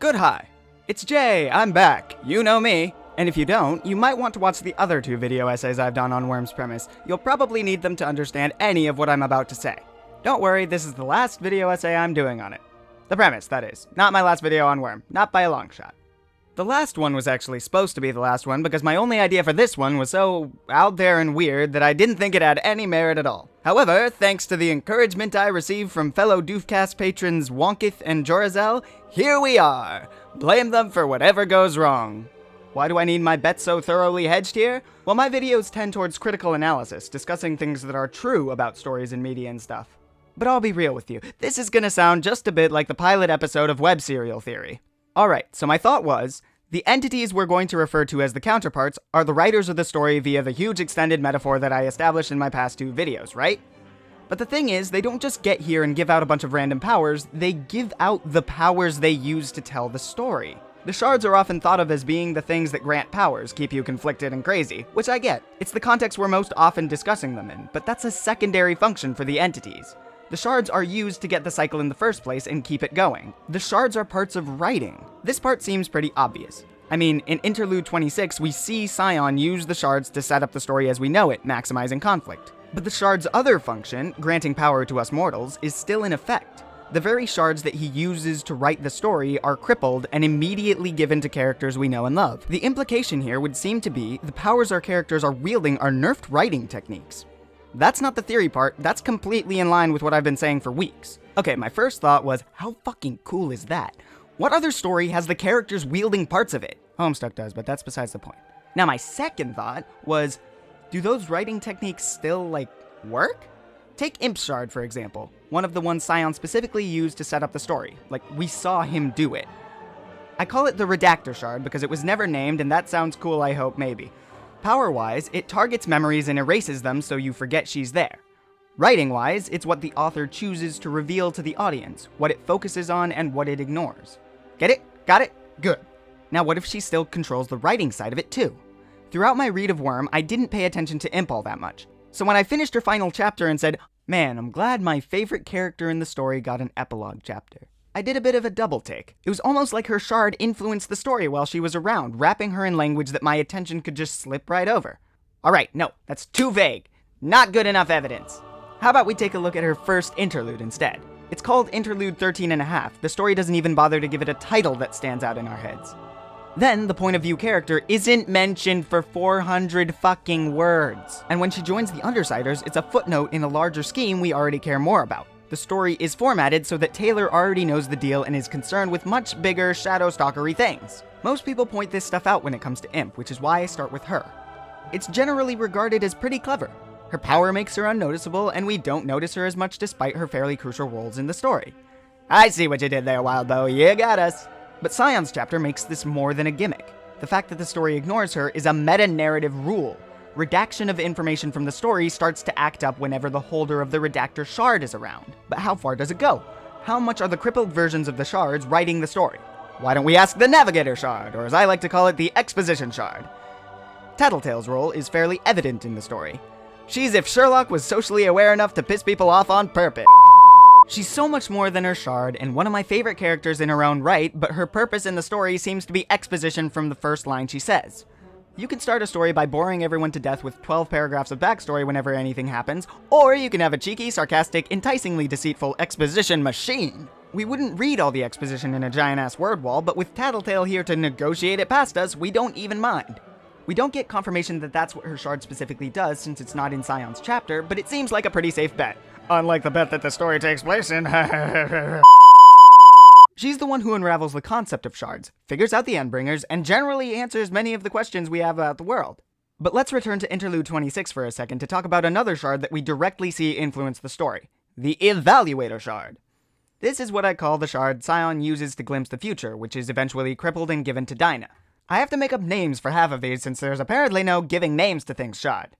Good hi. It's Jay, I'm back. You know me. And if you don't, you might want to watch the other 2 video essays I've done on Worm's premise. You'll probably need them to understand any of what I'm about to say. Don't worry, this is the last video essay I'm doing on it. The premise, that is. Not my last video on Worm. Not by a long shot. The last one was actually supposed to be the last one because my only idea for this one was so out there and weird that I didn't think it had any merit at all. However, thanks to the encouragement I received from fellow Doofcast patrons Wonkith and Jorazel, here we are! Blame them for whatever goes wrong. Why do I need my bet so thoroughly hedged here? Well, my videos tend towards critical analysis, discussing things that are true about stories and media and stuff. But I'll be real with you, this is gonna sound just a bit like the pilot episode of Web Serial Theory. Alright, so my thought was, the entities we're going to refer to as the counterparts are the writers of the story via the huge extended metaphor that I established in my past 2 videos, right? But the thing is, they don't just get here and give out a bunch of random powers, they give out the powers they use to tell the story. The shards are often thought of as being the things that grant powers, keep you conflicted and crazy, which I get. It's the context we're most often discussing them in, but that's a secondary function for the entities. The shards are used to get the cycle in the first place and keep it going. The shards are parts of writing. This part seems pretty obvious. I mean, in Interlude 26, we see Scion use the shards to set up the story as we know it, maximizing conflict. But the shard's other function, granting power to us mortals, is still in effect. The very shards that he uses to write the story are crippled and immediately given to characters we know and love. The implication here would seem to be the powers our characters are wielding are nerfed writing techniques. That's not the theory part, that's completely in line with what I've been saying for weeks. Okay, my first thought was, how fucking cool is that? What other story has the characters wielding parts of it? Homestuck does, but that's besides the point. Now my second thought was, do those writing techniques still, work? Take Imp Shard, for example, one of the ones Scion specifically used to set up the story. We saw him do it. I call it the Redactor Shard because it was never named, and that sounds cool, I hope, maybe. Power-wise, it targets memories and erases them so you forget she's there. Writing-wise, it's what the author chooses to reveal to the audience, what it focuses on and what it ignores. Get it? Got it? Good. Now what if she still controls the writing side of it too? Throughout my read of Worm, I didn't pay attention to Imp all that much. So when I finished her final chapter and said, man, I'm glad my favorite character in the story got an epilogue chapter, I did a bit of a double take. It was almost like her shard influenced the story while she was around, wrapping her in language that my attention could just slip right over. Alright, no, that's too vague. Not good enough evidence. How about we take a look at her first interlude instead? It's called Interlude 13.5. The story doesn't even bother to give it a title that stands out in our heads. Then, the point of view character isn't mentioned for 400 fucking words. And when she joins the Undersiders, it's a footnote in a larger scheme we already care more about. The story is formatted so that Taylor already knows the deal and is concerned with much bigger, shadow-stalkery things. Most people point this stuff out when it comes to Imp, which is why I start with her. It's generally regarded as pretty clever. Her power makes her unnoticeable, and we don't notice her as much despite her fairly crucial roles in the story. I see what you did there, Wildbow, you got us. But Scion's chapter makes this more than a gimmick. The fact that the story ignores her is a meta-narrative rule. Redaction of information from the story starts to act up whenever the holder of the Redactor Shard is around. But how far does it go? How much are the crippled versions of the shards writing the story? Why don't we ask the Navigator Shard, or as I like to call it, the Exposition Shard? Tattletale's role is fairly evident in the story. She's if Sherlock was socially aware enough to piss people off on purpose. She's so much more than her shard, and one of my favorite characters in her own right, but her purpose in the story seems to be exposition from the first line she says. You can start a story by boring everyone to death with 12 paragraphs of backstory whenever anything happens, or you can have a cheeky, sarcastic, enticingly deceitful exposition machine. We wouldn't read all the exposition in a giant-ass word wall, but with Tattletale here to negotiate it past us, we don't even mind. We don't get confirmation that that's what her shard specifically does since it's not in Scion's chapter, but it seems like a pretty safe bet. Unlike the bet that the story takes place in. She's the one who unravels the concept of shards, figures out the Endbringers, and generally answers many of the questions we have about the world. But let's return to Interlude 26 for a second to talk about another shard that we directly see influence the story. The Evaluator Shard. This is what I call the shard Scion uses to glimpse the future, which is eventually crippled and given to Dinah. I have to make up names for half of these since there's apparently no giving names to things shard.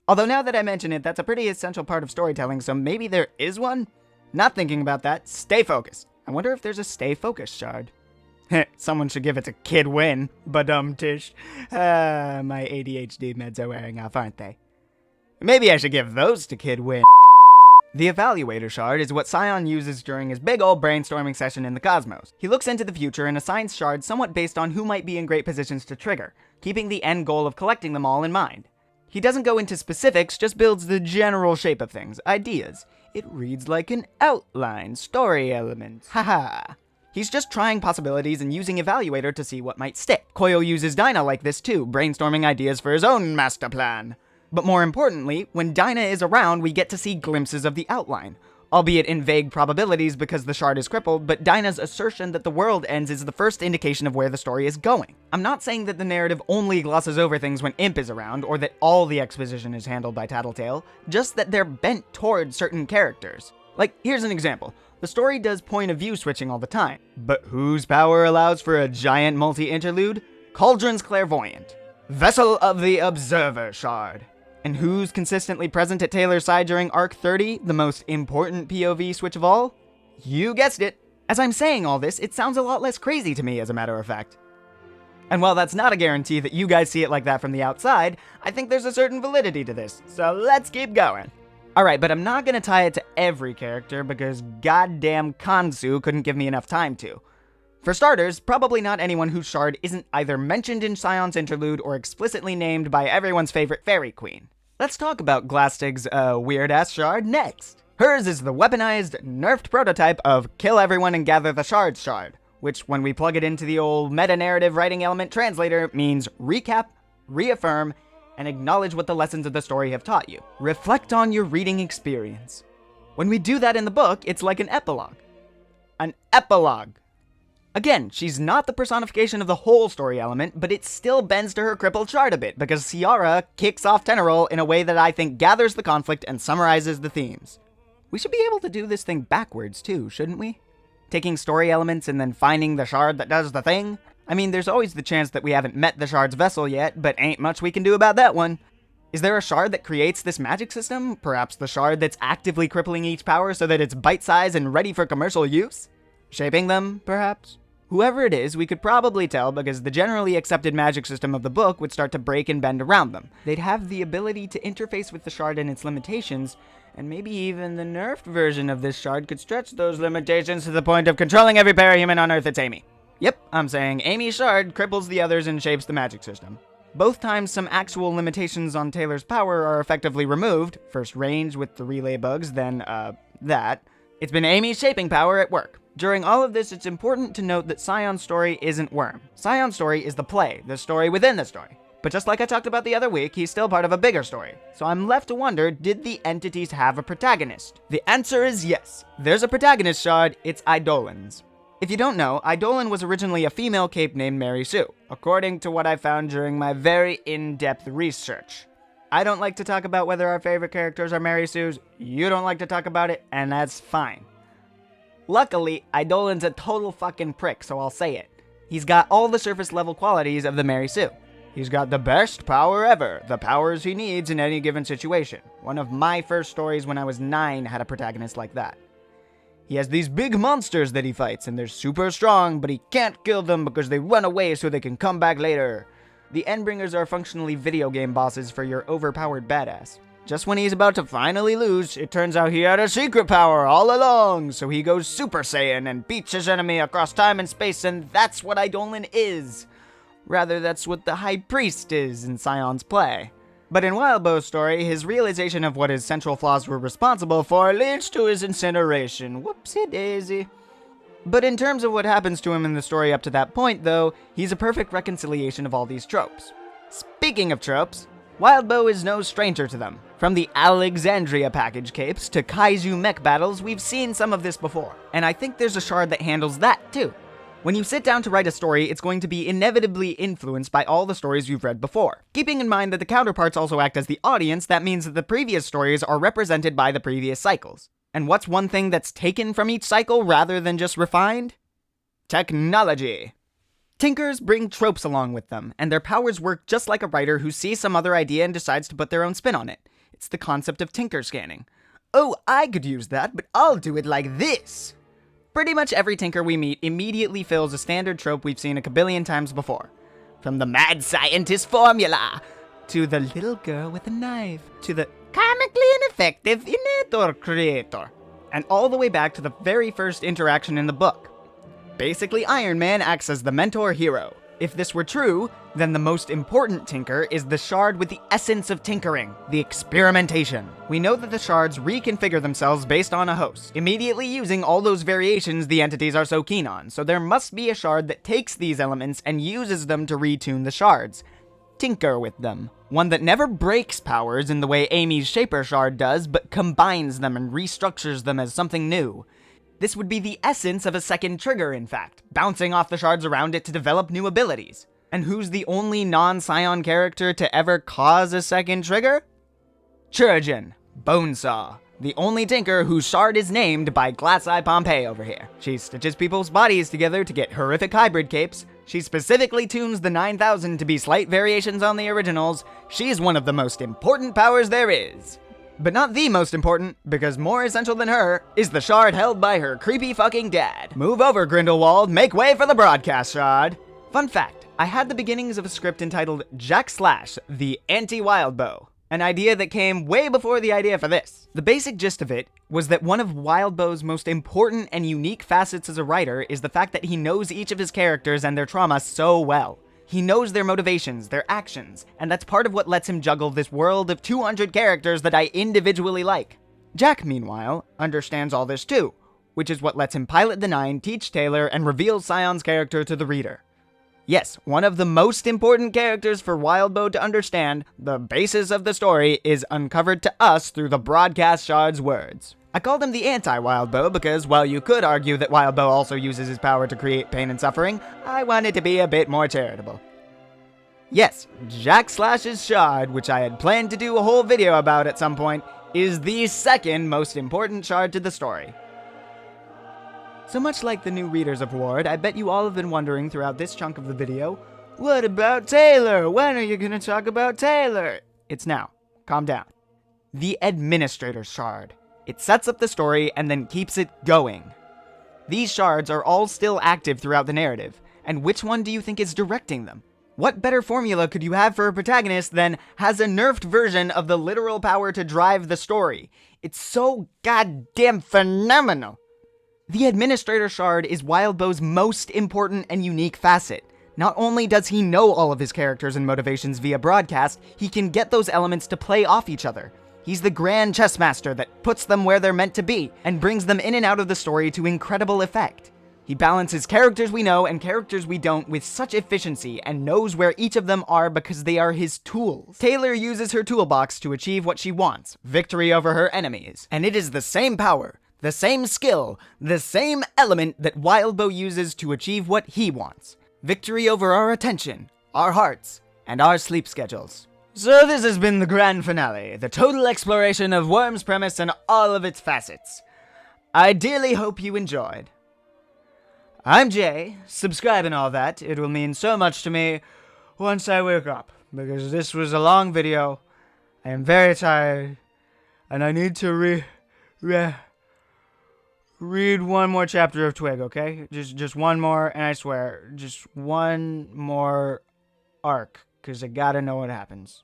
Although now that I mention it, that's a pretty essential part of storytelling, so maybe there is one? Not thinking about that, stay focused. I wonder if there's a stay focused shard. Someone should give it to Kid Win, Tish. My ADHD meds are wearing off, aren't they? Maybe I should give those to Kid Win. The Evaluator shard is what Scion uses during his big ol' brainstorming session in the cosmos. He looks into the future and assigns shards somewhat based on who might be in great positions to trigger, keeping the end goal of collecting them all in mind. He doesn't go into specifics, just builds the general shape of things, ideas. It reads like an outline, story elements, haha. He's just trying possibilities and using Evaluator to see what might stick. Koyo uses Dinah like this too, brainstorming ideas for his own master plan. But more importantly, when Dinah is around, we get to see glimpses of the outline. Albeit in vague probabilities because the shard is crippled, but Dinah's assertion that the world ends is the first indication of where the story is going. I'm not saying that the narrative only glosses over things when Imp is around, or that all the exposition is handled by Tattletale, just that they're bent towards certain characters. Like, here's an example. The story does point of view switching all the time, but whose power allows for a giant multi-interlude? Cauldron's Clairvoyant. Vessel of the Observer shard. And who's consistently present at Taylor's side during Arc 30, the most important POV switch of all? You guessed it. As I'm saying all this, it sounds a lot less crazy to me, as a matter of fact. And while that's not a guarantee that you guys see it like that from the outside, I think there's a certain validity to this, so let's keep going. Alright, but I'm not gonna tie it to every character because goddamn Kansu couldn't give me enough time to. For starters, probably not anyone whose shard isn't either mentioned in Scion's interlude or explicitly named by everyone's favorite fairy queen. Let's talk about Glastig's weird-ass shard next. Hers is the weaponized, nerfed prototype of Kill Everyone and Gather the Shards shard, which when we plug it into the old meta-narrative writing element translator means recap, reaffirm, and acknowledge what the lessons of the story have taught you. Reflect on your reading experience. When we do that in the book, it's like an epilogue. An epilogue. Again, she's not the personification of the whole story element, but it still bends to her crippled shard a bit, because Ciara kicks off Tenorol in a way that I think gathers the conflict and summarizes the themes. We should be able to do this thing backwards too, shouldn't we? Taking story elements and then finding the shard that does the thing? I mean, there's always the chance that we haven't met the shard's vessel yet, but ain't much we can do about that one. Is there a shard that creates this magic system? Perhaps the shard that's actively crippling each power so that it's bite-sized and ready for commercial use? Shaping them, perhaps? Whoever it is, we could probably tell because the generally accepted magic system of the book would start to break and bend around them. They'd have the ability to interface with the shard and its limitations, and maybe even the nerfed version of this shard could stretch those limitations to the point of controlling every parahuman on Earth that's Amy. Yep, I'm saying Amy's shard cripples the others and shapes the magic system. Both times some actual limitations on Taylor's power are effectively removed, first range with the relay bugs, then, that. It's been Amy's shaping power at work. During all of this, it's important to note that Scion's story isn't Worm. Scion's story is the play, the story within the story. But just like I talked about the other week, he's still part of a bigger story. So I'm left to wonder, did the entities have a protagonist? The answer is yes. There's a protagonist shard, it's Eidolon's. If you don't know, Eidolon was originally a female cape named Mary Sue, according to what I found during my very in-depth research. I don't like to talk about whether our favorite characters are Mary Sue's, you don't like to talk about it, and that's fine. Luckily, Eidolon's a total fucking prick, so I'll say it. He's got all the surface level qualities of the Mary Sue. He's got the best power ever, the powers he needs in any given situation. One of my first stories when I was 9 had a protagonist like that. He has these big monsters that he fights, and they're super strong, but he can't kill them because they run away so they can come back later. The Endbringers are functionally video game bosses for your overpowered badass. Just when he's about to finally lose, it turns out he had a secret power all along, so he goes Super Saiyan and beats his enemy across time and space, and that's what Eidolon is. Rather, that's what the High Priest is in Scion's play. But in Wildbow's story, his realization of what his central flaws were responsible for leads to his incineration. Whoopsie daisy. But in terms of what happens to him in the story up to that point, though, he's a perfect reconciliation of all these tropes. Speaking of tropes, Wildbow is no stranger to them. From the Alexandria package capes to kaiju mech battles, we've seen some of this before. And I think there's a shard that handles that, too. When you sit down to write a story, it's going to be inevitably influenced by all the stories you've read before. Keeping in mind that the counterparts also act as the audience, that means that the previous stories are represented by the previous cycles. And what's one thing that's taken from each cycle rather than just refined? Technology. Tinkers bring tropes along with them, and their powers work just like a writer who sees some other idea and decides to put their own spin on it. It's the concept of tinker scanning. Oh, I could use that, but I'll do it like this. Pretty much every tinker we meet immediately fills a standard trope we've seen a kabillion times before. From the mad scientist formula, to the little girl with a knife, to the comically ineffective innator creator. And all the way back to the very first interaction in the book. Basically, Iron Man acts as the mentor hero. If this were true, then the most important tinker is the shard with the essence of tinkering, the experimentation. We know that the shards reconfigure themselves based on a host, immediately using all those variations the entities are so keen on, so there must be a shard that takes these elements and uses them to retune the shards. Tinker with them. One that never breaks powers in the way Amy's Shaper shard does, but combines them and restructures them as something new. This would be the essence of a second trigger, in fact, bouncing off the shards around it to develop new abilities. And who's the only non-Scion character to ever cause a second trigger? Chirurgeon, Bonesaw, the only tinker whose shard is named by Glass Eye Pompeii over here. She stitches people's bodies together to get horrific hybrid capes. She specifically tunes the 9000 to be slight variations on the originals. She's one of the most important powers there is. But not the most important, because more essential than her is the shard held by her creepy fucking dad. Move over, Grindelwald, make way for the broadcast shard. Fun fact, I had the beginnings of a script entitled Jack Slash, the Anti-Wildbow. An idea that came way before the idea for this. The basic gist of it was that one of Wildbow's most important and unique facets as a writer is the fact that he knows each of his characters and their trauma so well. He knows their motivations, their actions, and that's part of what lets him juggle this world of 200 characters that I individually like. Jack, meanwhile, understands all this too, which is what lets him pilot the Nine, teach Taylor, and reveal Scion's character to the reader. Yes, one of the most important characters for Wildbow to understand, the basis of the story, is uncovered to us through the broadcast shard's words. I called him the anti-Wildbow because, while you could argue that Wildbow also uses his power to create pain and suffering, I wanted to be a bit more charitable. Yes, Jack Slash's shard, which I had planned to do a whole video about at some point, is the second most important shard to the story. So much like the new readers of Ward, I bet you all have been wondering throughout this chunk of the video, what about Taylor? When are you gonna talk about Taylor? It's now. Calm down. The Administrator shard. It sets up the story and then keeps it going. These shards are all still active throughout the narrative, and which one do you think is directing them? What better formula could you have for a protagonist than has a nerfed version of the literal power to drive the story? It's so goddamn phenomenal! The Administrator shard is Wildbow's most important and unique facet. Not only does he know all of his characters and motivations via broadcast, he can get those elements to play off each other. He's the grand chess master that puts them where they're meant to be, and brings them in and out of the story to incredible effect. He balances characters we know and characters we don't with such efficiency, and knows where each of them are because they are his tools. Taylor uses her toolbox to achieve what she wants, victory over her enemies. And it is the same power, the same skill, the same element that Wildbow uses to achieve what he wants. Victory over our attention, our hearts, and our sleep schedules. So this has been the grand finale, the total exploration of Worm's premise and all of its facets. I dearly hope you enjoyed. I'm Jay, subscribe and all that, it will mean so much to me once I wake up, because this was a long video, I am very tired, and I need to read one more chapter of Twig, okay? Just one more, and I swear, just one more arc, because I gotta know what happens.